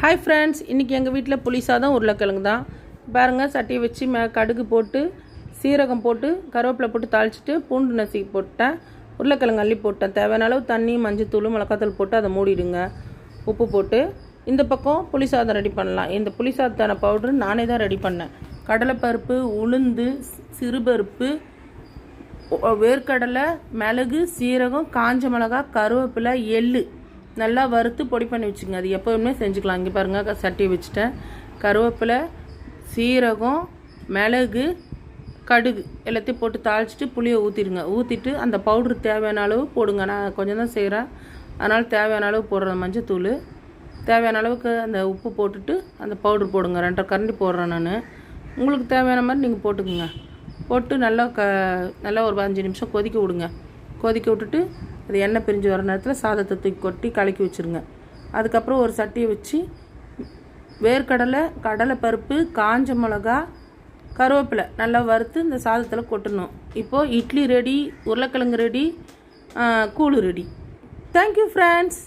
Hi friends, இன்றைக்கி எங்கள் வீட்டில் புளி சாதம் உருளைக்கிழங்கு தான். பாருங்கள், சட்டியை வச்சு கடுகு போட்டு சீரகம் போட்டு கருவேப்பிலை போட்டு தாளிச்சிட்டு பூண்டு நசுக்கி போட்டேன். உருளைக்கிழங்கு அள்ளி போட்டேன். தேவையான அளவு தண்ணி, மஞ்சத்தூள், மிளகாத்தூள் போட்டு அதை மூடிடுங்க. உப்பு போட்டு இந்த பக்கம் புளி சாதம் ரெடி பண்ணலாம். இந்த புளி சாதத்தான பவுட்ரு நானே தான் ரெடி பண்ணேன். கடலைப்பருப்பு, உளுந்து, சிறுபருப்பு, வேர்க்கடலை, மிளகு, சீரகம், காஞ்ச மிளகா, கருவேப்பிலை, எள்ளு நல்லா வறுத்து பொடி பண்ணி வச்சுங்க. அது எப்போவுமே செஞ்சுக்கலாம். இங்கே பாருங்கள், சட்டியை வச்சுட்டேன். கருவேப்பிலை, சீரகம், மிளகு, கடுகு எல்லாத்தையும் போட்டு தாளிச்சிட்டு புளியை ஊற்றிடுங்க. ஊற்றிட்டு அந்த பவுட்ரு தேவையான அளவு போடுங்க. நான் கொஞ்சம் தான் செய்கிறேன், அதனால் தேவையான அளவு போடுறேன். மஞ்சத்தூள் தேவையான அளவுக்கு அந்த உப்பு போட்டுட்டு அந்த பவுட்ரு போடுங்க. 2.5 கரண்டி போடுறேன் நான். உங்களுக்கு தேவையான மாதிரி நீங்கள் போட்டுக்குங்க. போட்டு நல்லா ஒரு 5 நிமிஷம் கொதிக்க விடுங்க. கொதிக்க விட்டுட்டு அது எண்ணெய் பிரிஞ்சு வர நேரத்தில் சாதத்தை தூக்கி கொட்டி கலக்கி வச்சுருங்க. அதுக்கப்புறம் ஒரு சட்டியை வச்சு வேர்க்கடலை, கடலைப்பருப்பு, காஞ்ச மிளகா, கருவேப்பிலை நல்லா வறுத்து இந்த சாதத்தில் கொட்டணும். இப்போது இட்லி ரெடி, உருளைக்கிழங்கு ரெடி, கூழு ரெடி. Thank you friends.